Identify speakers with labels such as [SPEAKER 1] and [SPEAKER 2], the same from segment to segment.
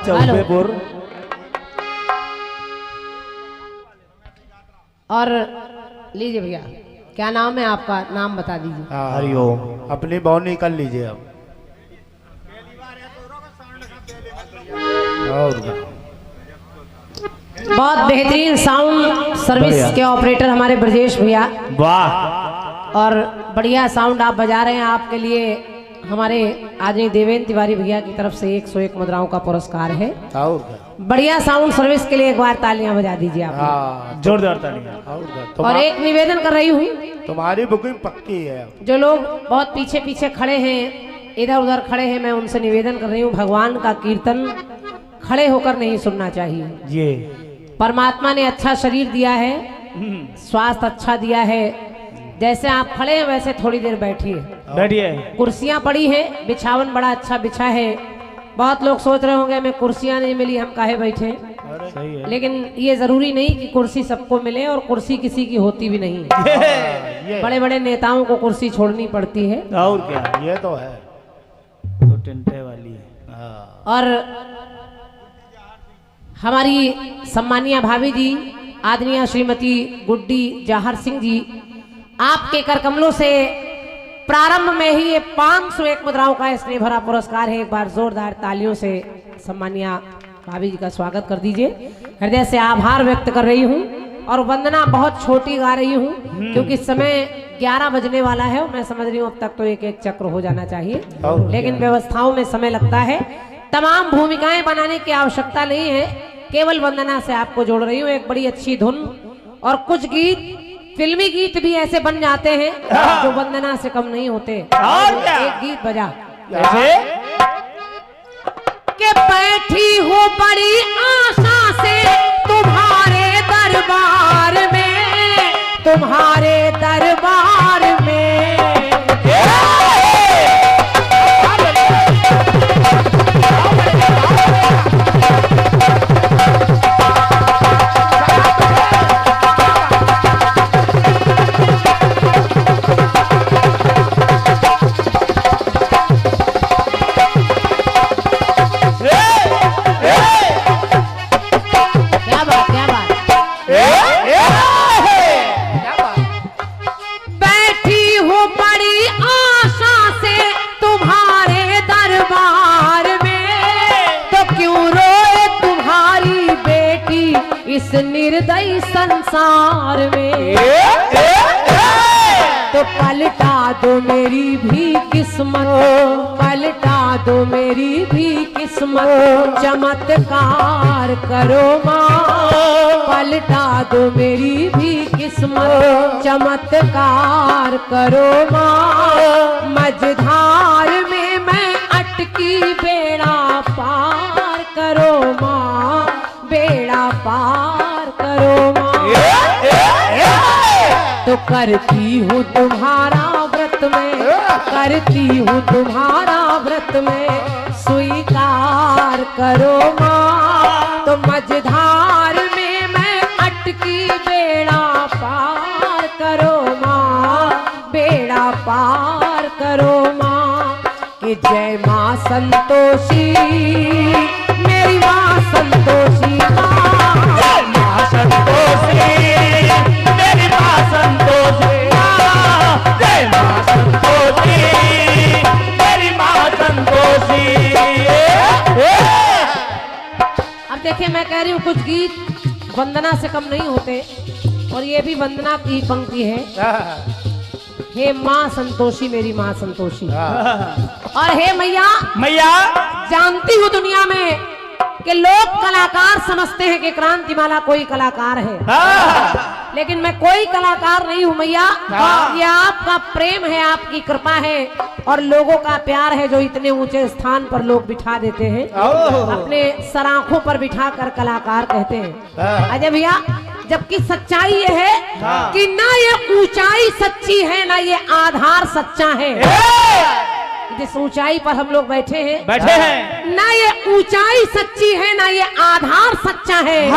[SPEAKER 1] चौबेपुर।
[SPEAKER 2] और लीजिए भैया, क्या नाम है आपका? नाम बता दीजिए।
[SPEAKER 1] हरिओम। अपनी बौनी कर लीजिए अब। और
[SPEAKER 2] बहुत बेहतरीन साउंड सर्विस के ऑपरेटर हमारे ब्रजेश भैया।
[SPEAKER 1] वाह।
[SPEAKER 2] और बढ़िया साउंड आप बजा रहे हैं। आपके लिए हमारे आदरणीय देवेंद्र तिवारी भैया की तरफ से 101 मुद्राओं का पुरस्कार है।
[SPEAKER 1] और
[SPEAKER 2] बढ़िया साउंड सर्विस के लिए एक बार तालियां बजा दीजिए आप।
[SPEAKER 1] जोरदार तालियां।
[SPEAKER 2] और एक निवेदन कर रही हूँ,
[SPEAKER 1] तुम्हारी बुकिंग पक्की है।
[SPEAKER 2] जो लोग बहुत पीछे पीछे खड़े हैं, इधर उधर खड़े हैं, मैं उनसे निवेदन कर रही हूँ, भगवान का कीर्तन खड़े होकर नहीं सुनना चाहिए।
[SPEAKER 1] ये
[SPEAKER 2] परमात्मा ने अच्छा शरीर दिया है, स्वास्थ्य अच्छा दिया है। जैसे आप खड़े हैं वैसे थोड़ी देर बैठिए। कुर्सियां पड़ी हैं, बिछावन बड़ा अच्छा बिछा है। बहुत लोग सोच रहे होंगे हमें कुर्सियां नहीं मिली, हम काहे बैठे।
[SPEAKER 1] सही है।
[SPEAKER 2] लेकिन ये जरूरी नहीं कि कुर्सी सबको मिले, और कुर्सी किसी की होती भी नहीं है। बड़े बड़े नेताओं को कुर्सी छोड़नी पड़ती है।
[SPEAKER 1] और क्या, ये तो है। तो टेंटे वाली है।
[SPEAKER 2] और हमारी सम्मानीय भाभी जी आदरणीय श्रीमती गुड्डी जाहर सिंह जी, आपके कर कमलों से प्रारंभ में ही ये 501 मुद्राओं का स्नेह भरा पुरस्कार है। एक बार जोरदार तालियों से सम्मानीय भाभी जी का स्वागत कर दीजिए। हृदय से आभार व्यक्त कर रही हूँ। और वंदना बहुत छोटी गा रही हूँ क्योंकि समय 11 बजने वाला है। मैं समझ रही हूँ अब तक तो एक एक चक्र हो जाना चाहिए, लेकिन व्यवस्थाओं में समय लगता है। तमाम भूमिकाएं बनाने की आवश्यकता नहीं है, केवल वंदना से आपको जोड़ रही हूँ। एक बड़ी अच्छी धुन, और कुछ गीत फिल्मी गीत भी ऐसे बन जाते हैं जो वंदना से कम नहीं होते। एक गीत बजा के बैठी हो बड़ी आशा से तुम्हारे दरबार में, तुम्हारे दरबार में। इस निर्दयी संसार में तो पलटा दो मेरी भी किस्मत, पलटा दो मेरी भी किस्मत। चमत्कार करो माँ, पलटा दो मेरी भी किस्मत। चमत्कार करो माँ, मझधार में मैं अटकी बेड़ा पार करो माँ, बेड़ा पार करो माँ। तो करती हूँ तुम्हारा व्रत में, करती हूँ तुम्हारा व्रत में, स्वीकार करो माँ। तो मझधार में मैं अटकी बेड़ा पार करो माँ, बेड़ा पार करो माँ। कि जय माँ संतोषी, मेरी माँ संतोषी,
[SPEAKER 1] जय माँ संतोषी, मेरी माँ संतोषी, जय माँ संतोषी, मेरी माँ संतोषी।
[SPEAKER 2] अब देखिए, मैं कह रही हूँ कुछ गीत वंदना से कम नहीं होते, और ये भी वंदना की पंक्ति है। हे माँ संतोषी, मेरी माँ संतोषी। और हे मैया,
[SPEAKER 1] मैया
[SPEAKER 2] जानती हूँ दुनिया में कि लोग कलाकार समझते हैं कि क्रांतिमाला कोई कलाकार है, लेकिन मैं कोई कलाकार नहीं हूँ मैया। ये आपका प्रेम है, आपकी कृपा है, और लोगों का प्यार है जो इतने ऊंचे स्थान पर लोग बिठा देते हैं, अपने सराखों पर बिठा कर कलाकार कहते हैं। अजय भैया, जबकि सच्चाई ये है कि ना ये ऊंचाई सच्ची है, ना ये आधार सच्चा है। जिस ऊंचाई पर हम लोग बैठे हैं, ना ये ऊंचाई सच्ची है, ना ये आधार सच्चा है,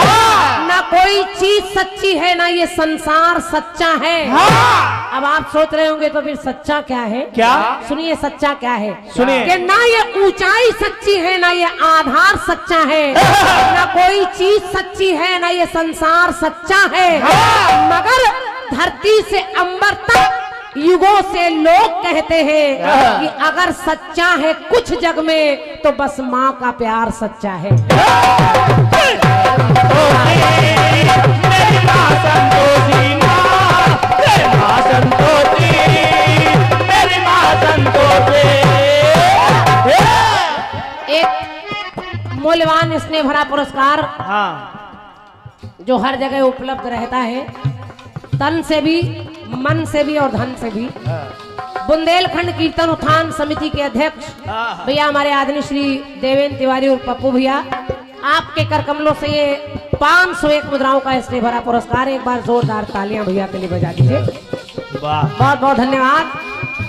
[SPEAKER 2] ना कोई चीज सच्ची है, ना ये संसार सच्चा है। अब आप सोच रहे होंगे तो फिर सच्चा क्या है?
[SPEAKER 1] क्या?
[SPEAKER 2] सुनिए सच्चा क्या है।
[SPEAKER 1] सुनिए
[SPEAKER 2] कि ना ये ऊंचाई सच्ची है, ना ये आधार सच्चा है, ना कोई चीज सच्ची है, ना ये संसार सच्चा है, मगर धरती से अंबर तक युगों से लोग कहते हैं कि अगर सच्चा है कुछ जग में तो बस माँ का प्यार सच्चा है।
[SPEAKER 1] मेरी माँ संतोषी माँ, मेरी माँ संतोषी, मेरी माँ संतोषी।
[SPEAKER 2] एक मूल्यवान स्नेह भरा पुरस्कार जो हर जगह उपलब्ध रहता है, तन से भी, मन से भी और धन से भी। बुंदेलखंड कीर्तन उत्थान समिति के अध्यक्ष भैया हमारे आदरणीय श्री देवेंद्र तिवारी और पप्पू भैया, आपके कर कमलों से ये 501 मुद्राओं का स्नेह भरा पुरस्कार। एक बार जोरदार तालियां भैया के लिए बजा दीजिए। बहुत बहुत धन्यवाद।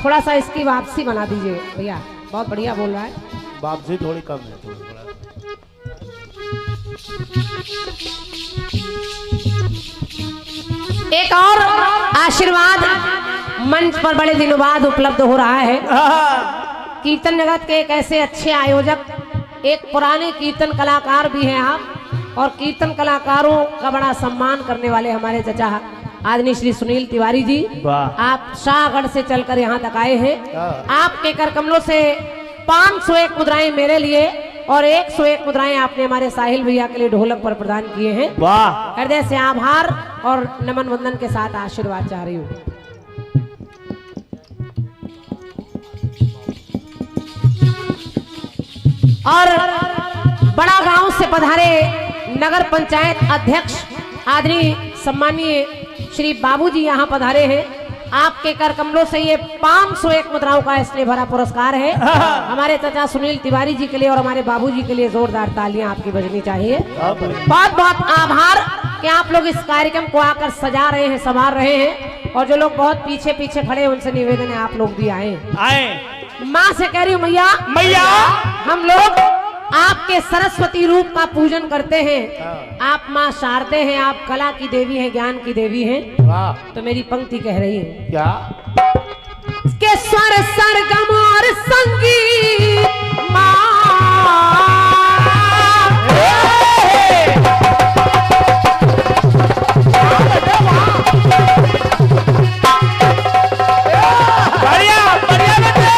[SPEAKER 2] थोड़ा सा इसकी वापसी बना दीजिए भैया, बहुत बढ़िया बोल रहा है।
[SPEAKER 1] वापसी थोड़ी कम है।
[SPEAKER 2] एक और आशीर्वाद मंच पर बड़े दिनों बाद उपलब्ध हो रहा है। कीर्तन जगत के एक ऐसे अच्छे आयोजक, एक पुराने कीर्तन कलाकार भी हैं आप, और कीर्तन कलाकारों का बड़ा सम्मान करने वाले हमारे चचा आदरणीय श्री सुनील तिवारी जी। आप शाहगढ़ से चलकर यहाँ तक आए हैं। आपके कर कमलों से 501 मुद्राएं मेरे लिए और 101 मुद्राएं आपने हमारे साहिल भैया के लिए ढोलक पर प्रदान किए हैं।
[SPEAKER 1] वाह,
[SPEAKER 2] हृदय से आभार और नमन वंदन के साथ आशीर्वाद चाह रही हूँ। और बड़ा गांव से पधारे नगर पंचायत अध्यक्ष आदरणीय सम्मानीय श्री बाबूजी यहाँ पधारे हैं। आपके कर कमलों से ये 501 मुद्राओं का स्नेह भरा पुरस्कार है। हमारे चाचा सुनील तिवारी जी के लिए और हमारे बाबूजी के लिए जोरदार तालियां आपकी बजनी चाहिए। बहुत बहुत आभार कि आप लोग इस कार्यक्रम को आकर सजा रहे हैं, संवार रहे हैं, और जो लोग बहुत पीछे पीछे खड़े हैं उनसे निवेदन है आप लोग भी आए। माँ से कह रही हूँ मैया, मैया हम लोग आपके सरस्वती रूप का पूजन करते हैं। आप माँ शारदे हैं, आप कला की देवी हैं, ज्ञान की देवी हैं। तो मेरी पंक्ति कह रही है
[SPEAKER 1] क्या?
[SPEAKER 2] के स्वर सरगम और संगीत माँ,
[SPEAKER 1] बढ़िया बढ़िया बच्चे,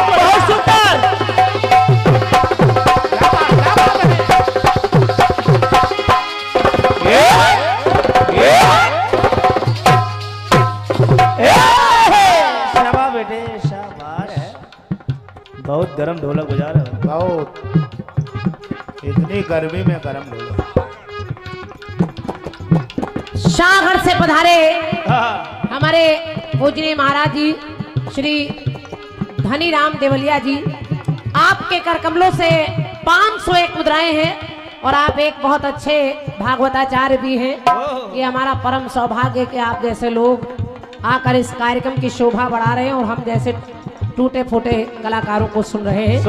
[SPEAKER 1] बहुत सुंदर। शाबाश बेटे, शाबाश। बहुत गरम ढोलक बजा रहे हो।
[SPEAKER 3] बहुत, इतनी गर्मी में गरम ढोलक।
[SPEAKER 2] शाहगढ़ से पधारे हमारे पूजनीय महाराज जी श्री धनी राम देवलिया जी, आपके कर कमलों से 501 मुद्राएं हैं और आप एक बहुत अच्छे भागवताचार्य भी हैं। ये हमारा परम सौभाग्य कि आप जैसे लोग आकर इस कार्यक्रम की शोभा बढ़ा रहे हैं और हम जैसे टूटे फूटे कलाकारों को सुन रहे हैं।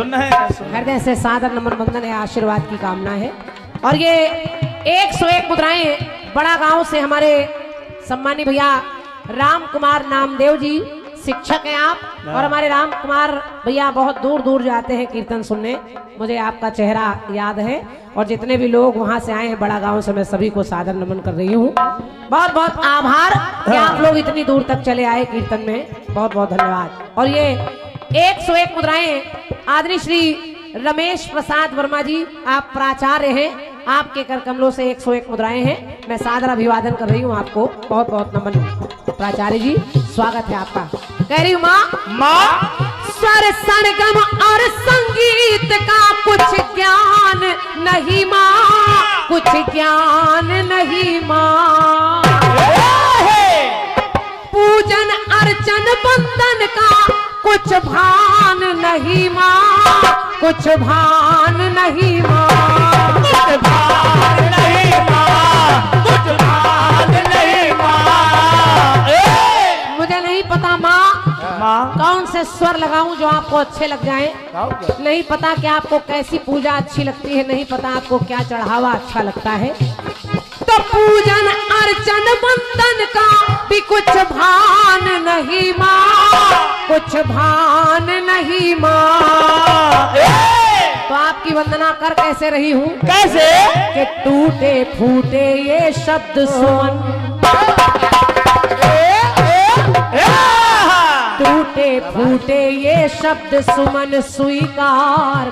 [SPEAKER 2] हृदय से सादर नमन वंदन है, आशीर्वाद की कामना है। और ये 101 मुद्राएं बड़ा गांव से हमारे सम्मानी भैया राम कुमार नामदेव जी, शिक्षक हैं आप, और हमारे राम कुमार भैया बहुत दूर दूर जाते हैं कीर्तन सुनने। मुझे आपका चेहरा याद है, और जितने भी लोग वहां से आए हैं बड़ा गांव से, मैं सभी को सादर नमन कर रही हूँ। बहुत बहुत आभार कि आप लोग इतनी दूर तक चले आए कीर्तन में, बहुत बहुत धन्यवाद। और ये 101 मुद्राएं आदरणीय श्री रमेश प्रसाद वर्मा जी, आप प्राचार्य हैं, आपके कर कमलों से 101 मुद्राएं हैं। मैं सादर अभिवादन कर रही हूँ आपको, बहुत बहुत नमन प्राचार्य जी, स्वागत है आपका। कह रही हूँ माँ, स्वर सरगम और संगीत का कुछ ज्ञान नहीं माँ, कुछ ज्ञान नहीं माँ। पूजन अर्चन बंदन का कुछ भान नहीं माँ, कुछ भान नहीं माँ,
[SPEAKER 1] कुछ भान नहीं माँ, कुछ भान नहीं माँ।
[SPEAKER 2] मुझे नहीं पता माँ कौन से से स्वर लगाऊं जो आपको अच्छे लग जाएं।
[SPEAKER 3] गाओगे?
[SPEAKER 2] नहीं पता कि आपको कैसी पूजा अच्छी लगती है, नहीं पता आपको क्या चढ़ावा अच्छा लगता है। तो पूजन अर्चन बंदन का भी कुछ भान नहीं माँ, कुछ भान नहीं माँ। तो आपकी वंदना कर कैसे रही हूँ?
[SPEAKER 1] कैसे?
[SPEAKER 2] कि टूटे फूटे ये शब्द सुमन, टूटे फूटे ये शब्द सुमन स्वीकार